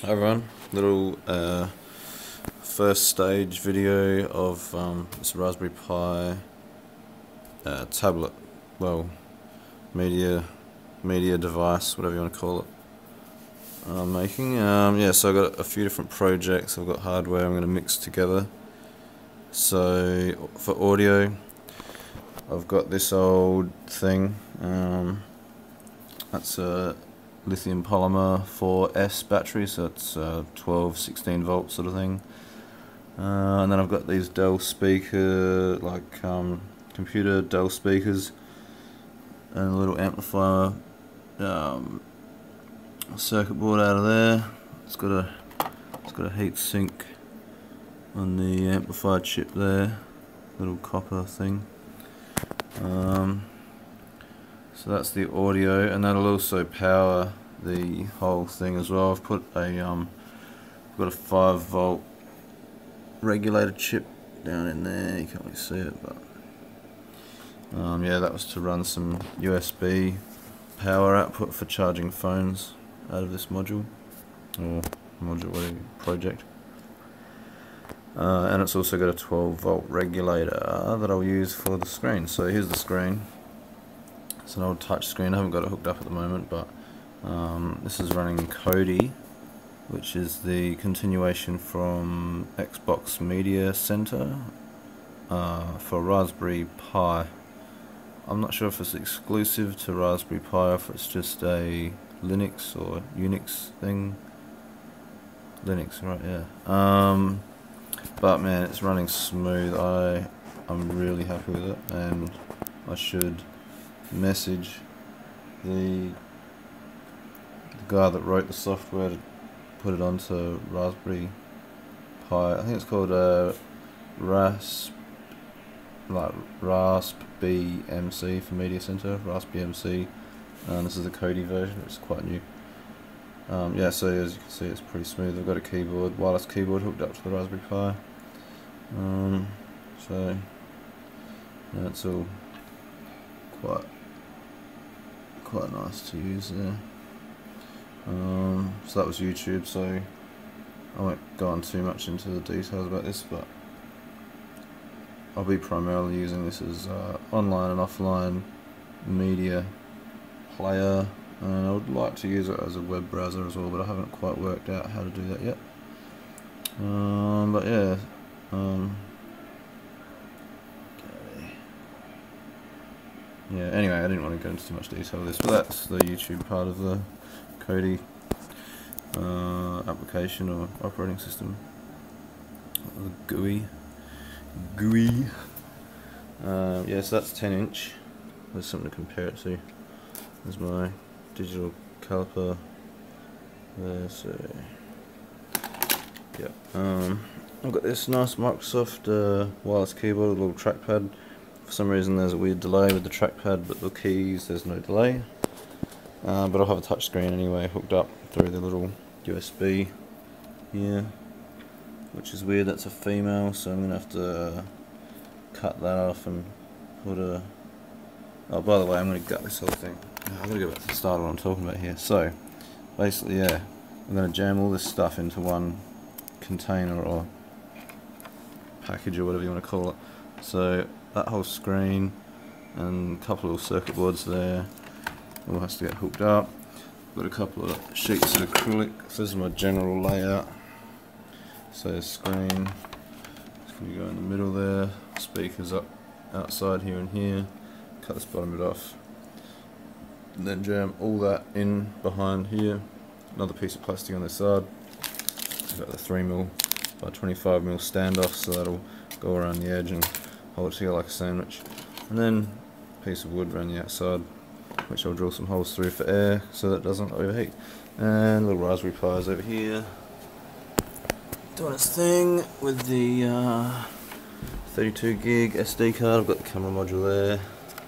Hi everyone, little first stage video of this Raspberry Pi tablet, well, media device, whatever you want to call it, I'm making. Yeah, so I've got a few different projects. I've got hardware I'm going to mix together. So for audio, I've got this old thing, that's a lithium polymer 4S battery, so it's 12, 16 volt sort of thing. And then I've got these Dell speaker, computer Dell speakers, and a little amplifier circuit board out of there. It's got a heat sink on the amplifier chip there, little copper thing. So that's the audio, and that'll also power the whole thing as well. I've got a 5 volt regulator chip down in there. You can't really see it, but yeah, that was to run some USB power output for charging phones out of this module, or whatever project. And it's also got a 12 volt regulator that I'll use for the screen. So here's the screen. It's an old touch screen. I haven't got it hooked up at the moment, but this is running Kodi, which is the continuation from Xbox Media Center for Raspberry Pi. I'm not sure if it's exclusive to Raspberry Pi or if it's just a Linux or Unix thing. Linux, right? Yeah. But man, it's running smooth. I'm really happy with it, and I should message the guy that wrote the software to put it onto Raspberry Pi. I think it's called Raspbmc for Media Center, Raspbmc. This is the Kodi version, which is quite new. Yeah, so as you can see, it's pretty smooth. I've got a wireless keyboard hooked up to the Raspberry Pi. So yeah, it's all quite nice to use there. So that was YouTube, so I won't go on too much into the details about this, but I'll be primarily using this as online and offline media player, and I would like to use it as a web browser as well, but I haven't quite worked out how to do that yet. But yeah, yeah, anyway, I didn't want to go into too much detail of this, but that's the YouTube part of the Kodi application or operating system, the GUI. Yeah, so that's 10-inch. There's something to compare it to. There's my digital caliper there, so yeah. I've got this nice Microsoft wireless keyboard, a little trackpad. For some reason there's a weird delay with the trackpad, but the keys, there's no delay. But I'll have a touch screen anyway hooked up through the little USB here, which is weird. That's a female, so I'm going to have to cut that off and put a... Oh, by the way, I'm going to gut this whole thing. I've got to go back to the start of what I'm talking about here. So, basically, yeah, I'm going to jam all this stuff into one container or package or whatever you want to call it. So, that whole screen and a couple of circuit boards there all has to get hooked up. Got a couple of sheets of acrylic. This is my general layout. So screen, it's going to go in the middle there, speakers up outside here and here, cut this bottom bit off, and then jam all that in behind here. Another piece of plastic on this side. I've got the 3mm by 25mm standoff, so that'll go around the edge and hold it together like a sandwich. And then a piece of wood around the outside, which I'll drill some holes through for air so that it doesn't overheat. And little Raspberry Pi's over here doing its thing with the 32 gig SD card. I've got the camera module there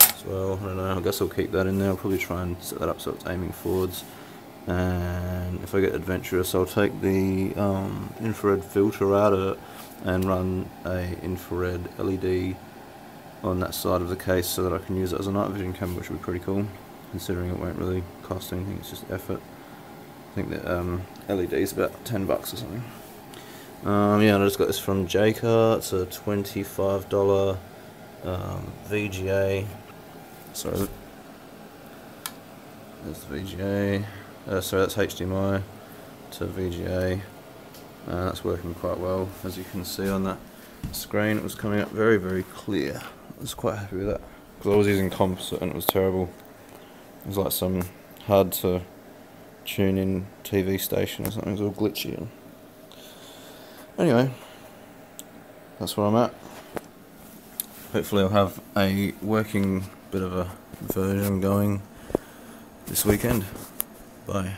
as well. I don't know, I guess I'll keep that in there. I'll probably try and set that up so it's aiming forwards. And if I get adventurous, I'll take the infrared filter out of it and run a infrared LED on that side of the case so that I can use it as a night vision camera, which would be pretty cool, considering it won't really cost anything, it's just effort. I think that LED is about $10 or something. Yeah, and I just got this from Jaycar. It's a $25 VGA. Sorry, there's the VGA. Sorry, that's HDMI to VGA. That's working quite well, as you can see on that screen. It was coming up very, very clear. I was quite happy with that, because I was using composite and it was terrible. It was like some hard to tune in TV station or something. It was all glitchy. Anyway, that's where I'm at. Hopefully I'll have a working bit of a version going this weekend. Bye.